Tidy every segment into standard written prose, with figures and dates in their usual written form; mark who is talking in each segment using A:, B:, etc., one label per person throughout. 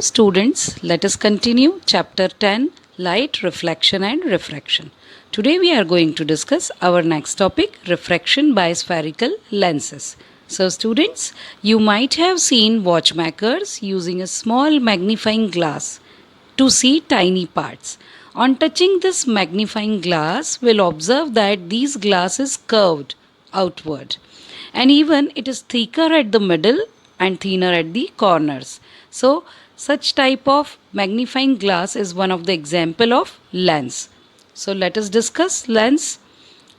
A: So, students, let us continue chapter 10, Light, Reflection and Refraction. Today we are going to discuss our next topic, refraction by spherical lenses. So, students, you might have seen watchmakers using a small magnifying glass to see tiny parts. On touching this magnifying glass, we'll observe that this glass is curved outward, and even it is thicker at the middle and thinner at the corners. So, such type of magnifying glass is one of the example of lens. So, let us discuss lens.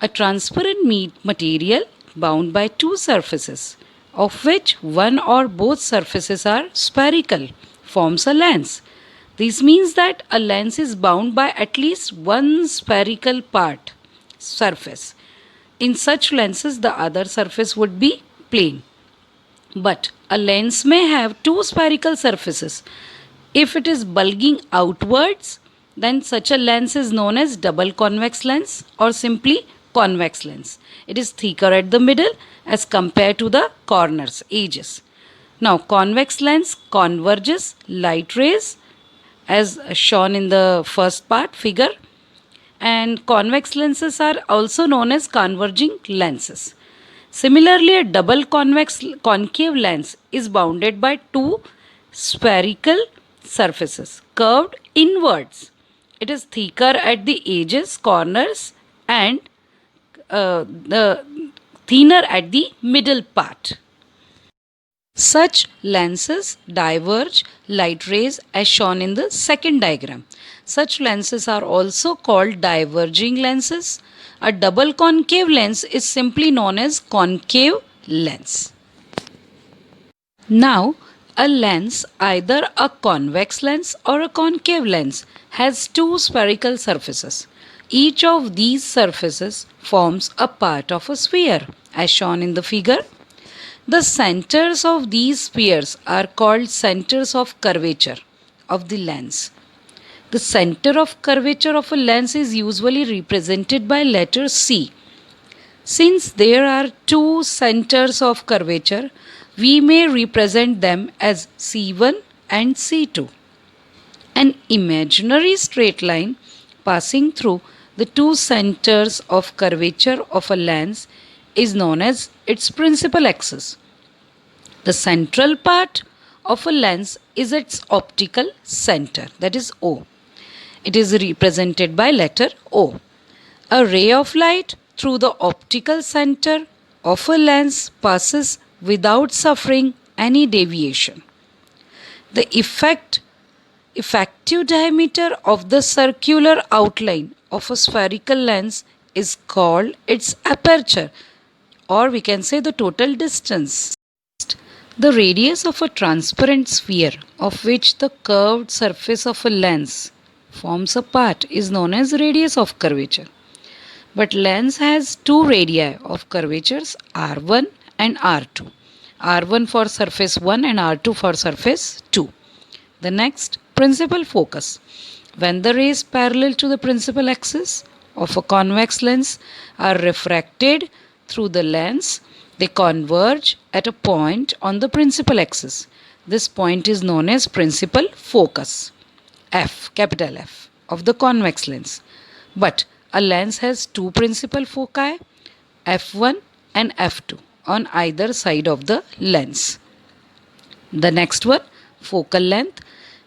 A: A transparent material bound by two surfaces, of which one or both surfaces are spherical, forms a lens. This means that a lens is bound by at least one spherical surface. In such lenses, the other surface would be plane. But a lens may have two spherical surfaces. If it is bulging outwards, then such a lens is known as double convex lens or simply convex lens. It is thicker at the middle as compared to the corners, edges. Now, convex lens converges light rays as shown in the first part figure, and convex lenses are also known as converging lenses. Similarly, a double concave lens is bounded by two spherical surfaces curved inwards. It is thicker at the edges, corners, and the thinner at the middle part. Such lenses diverge light rays as shown in the second diagram. Such lenses are also called diverging lenses. A double concave lens is simply known as concave lens. Now, a lens, either a convex lens or a concave lens, has two spherical surfaces. Each of these surfaces forms a part of a sphere, as shown in the figure. The centers of these spheres are called centers of curvature of the lens. The center of curvature of a lens is usually represented by letter C. Since there are two centers of curvature, we may represent them as C1 and C2. An imaginary straight line passing through the two centers of curvature of a lens is known as its principal axis. The central part of a lens is its optical center, that is O. It is represented by letter O. A ray of light through the optical center of a lens passes without suffering any deviation. The effective diameter of the circular outline of a spherical lens is called its aperture, or we can say the total distance. The radius of a transparent sphere of which the curved surface of a lens forms a part is known as radius of curvature. But lens has two radii of curvatures, R1 and R2. R1 for surface 1 and R2 for surface 2. The next, principal focus. When the rays parallel to the principal axis of a convex lens are refracted through the lens, they converge at a point on the principal axis. This point is known as principal focus, F, capital F, of the convex lens. But a lens has two principal foci, F1 and F2, on either side of the lens. The next one, focal length.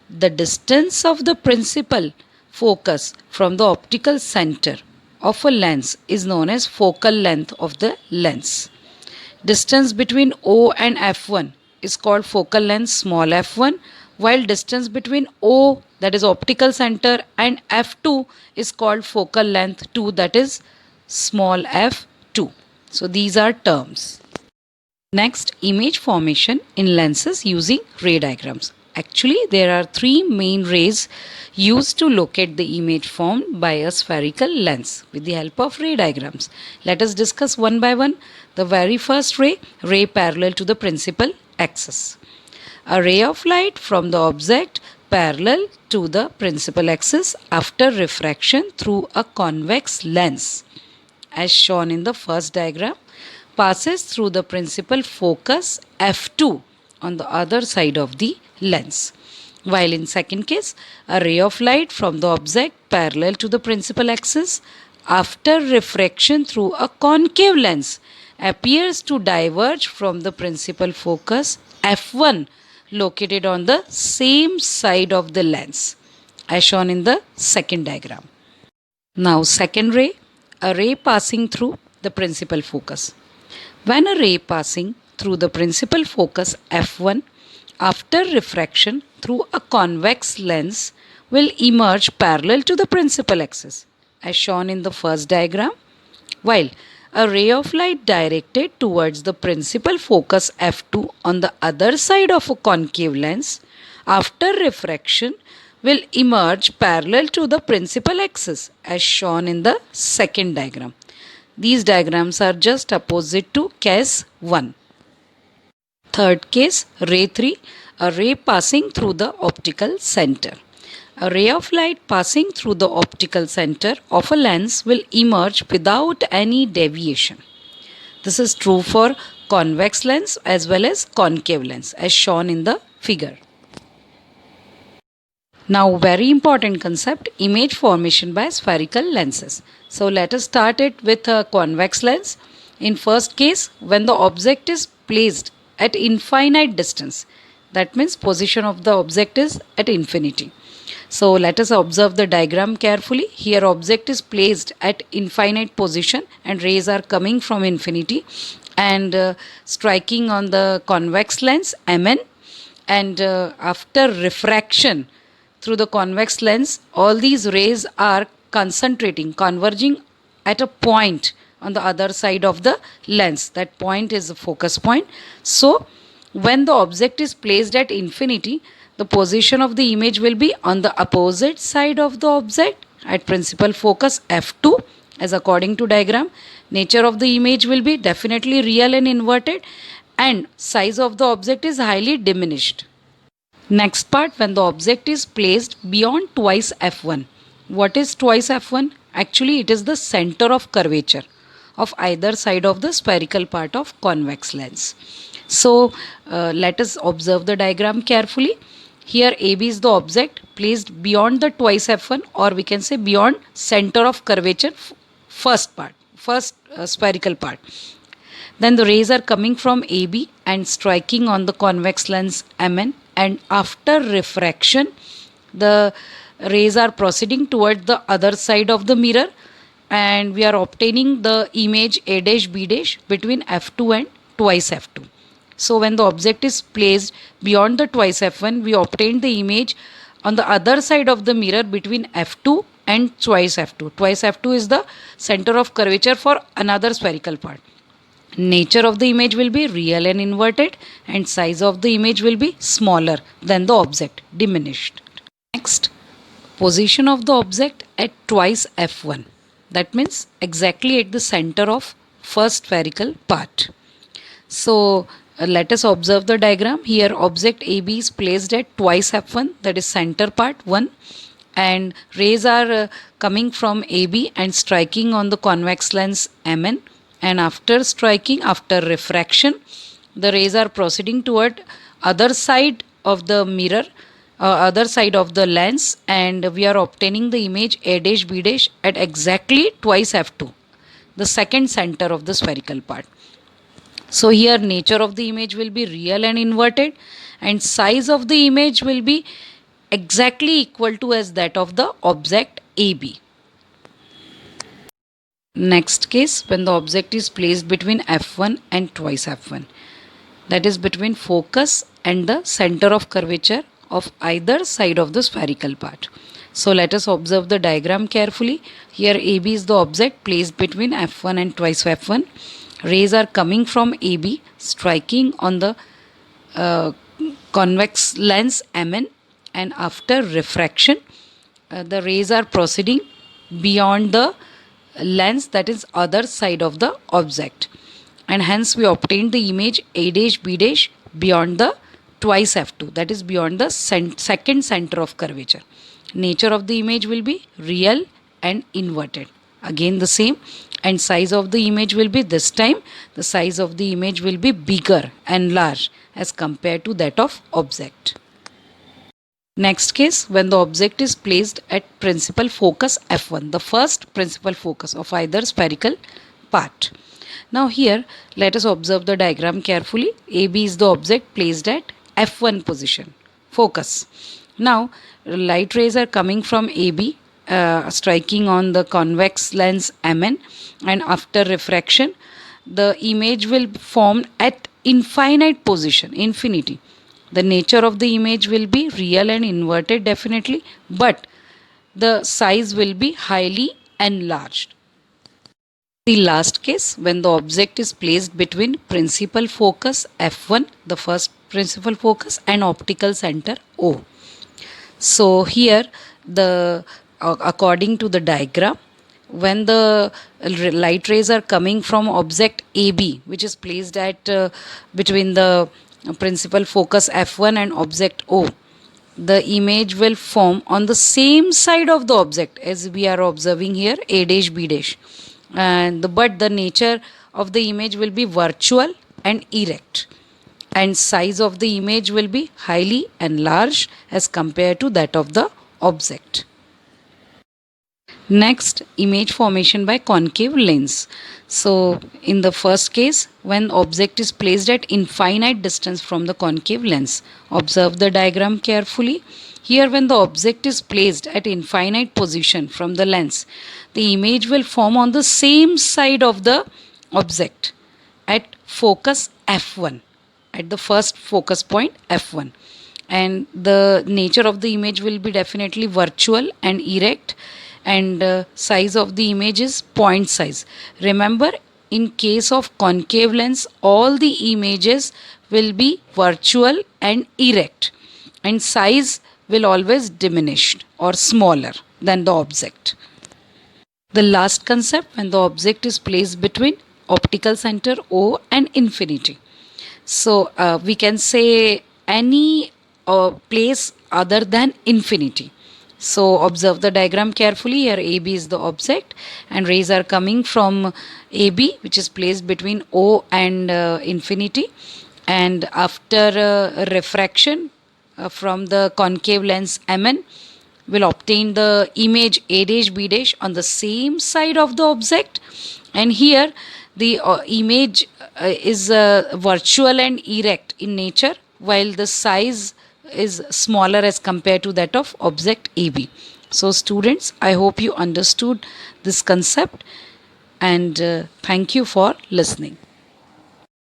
A: The distance of the principal focus from the optical center of a lens is known as focal length of the lens. Distance between O and F1 is called focal length small f1, while distance between O, that is optical center, and f2 is called focal length 2, that is small f2. So these are terms. Next, image formation in lenses using ray diagrams. Actually, there are three main rays used to locate the image formed by a spherical lens with the help of ray diagrams. Let us discuss one by one. The very first ray parallel to the principal axis. A ray of light from the object parallel to the principal axis after refraction through a convex lens, as shown in the first diagram, passes through the principal focus f2 on the other side of the lens. While in second case, a ray of light from the object parallel to the principal axis after refraction through a concave lens appears to diverge from the principal focus f1 located on the same side of the lens as shown in the second diagram. Now second ray, a ray passing through the principal focus. When a ray passing through the principal focus f1 after refraction through a convex lens will emerge parallel to the principal axis as shown in the first diagram, while a ray of light directed towards the principal focus f2 on the other side of a concave lens after refraction will emerge parallel to the principal axis as shown in the second diagram. These diagrams are just opposite to case 1. Third case, ray 3, a ray passing through the optical center. A ray of light passing through the optical center of a lens will emerge without any deviation. This is true for convex lens as well as concave lens as shown in the figure. Now very important concept, image formation by spherical lenses. So let us start it with a convex lens. In first case, when the object is placed at infinite distance, that means position of the object is at infinity. So let us observe the diagram carefully. Here object is placed at infinite position and rays are coming from infinity and striking on the convex lens Mn, and after refraction through the convex lens, all these rays are converging at a point on the other side of the lens. That point is the focus point. So when the object is placed at infinity, the position of the image will be on the opposite side of the object at principal focus f2 as according to diagram. Nature of the image will be definitely real and inverted, and size of the object is highly diminished. Next part, when the object is placed beyond twice f1. What is twice f1? Actually, it is the center of curvature of either side of the spherical part of convex lens. So let us observe the diagram carefully. Here AB is the object placed beyond the twice f1, or we can say beyond center of curvature first spherical part. Then the rays are coming from AB and striking on the convex lens Mn, and after refraction the rays are proceeding toward the other side of the mirror, and we are obtaining the image A dash B dash between f2 and twice f2. So when the object is placed beyond the twice f1, we obtain the image on the other side of the mirror between f2 and twice f2. Twice f2 is the center of curvature for another spherical part. Nature of the image will be real and inverted, and size of the image will be smaller than the object, diminished. Next, position of the object at twice f1. That means exactly at the center of first spherical part. So let us observe the diagram. Here object AB is placed at twice f1, that is center part 1, and rays are coming from AB and striking on the convex lens Mn, and after striking, after refraction, the rays are proceeding toward other side of the mirror, other side of the lens, and we are obtaining the image A dash B dash at exactly twice f2, the second center of the spherical part. So here nature of the image will be real and inverted, and size of the image will be exactly equal to as that of the object AB. Next case, when the object is placed between f1 and twice f1, that is between focus and the center of curvature of either side of the spherical part. So let us observe the diagram carefully. Here AB is the object placed between f1 and twice f1. Rays are coming from AB, striking on the convex lens Mn, and after refraction the rays are proceeding beyond the lens, that is other side of the object, and hence we obtained the image A dash B dash beyond the twice f2, that is beyond the second center of curvature. Nature of the image will be real and inverted, again the same, and size of the image will be, this time the size of the image will be bigger and large as compared to that of object. Next case, when the object is placed at principal focus F1, the first principal focus of either spherical part. Now here, let us observe the diagram carefully. AB is the object placed at F1 position, focus. Now, light rays are coming from AB, striking on the convex lens MN, and after refraction, the image will form at infinite position, infinity. The nature of the image will be real and inverted definitely, but the size will be highly enlarged. The last case, when the object is placed between principal focus F1, the first principal focus, and optical center O. So here, according to the diagram, when the light rays are coming from object AB, which is placed at between the principal focus F1 and object O, the image will form on the same side of the object as we are observing here, A dash B dash. But the nature of the image will be virtual and erect, and size of the image will be highly enlarged as compared to that of the object. Next, image formation by concave lens. So, in the first case, when object is placed at infinite distance from the concave lens, observe the diagram carefully. Here, when the object is placed at infinite position from the lens, the image will form on the same side of the object at focus F1, at the first focus point F1. And the nature of the image will be definitely virtual and erect, and size of the image is point size. Remember, in case of concave lens, all the images will be virtual and erect, and size will always diminish or smaller than the object. The last concept, when the object is placed between optical center O and infinity. So we can say any place other than infinity. So observe the diagram carefully. Here AB is the object and rays are coming from AB, which is placed between O and infinity, and after refraction from the concave lens MN, will obtain the image A dash B dash on the same side of the object, and here the image is virtual and erect in nature, while the size is smaller as compared to that of object AB. So students, I hope you understood this concept, and thank you for listening.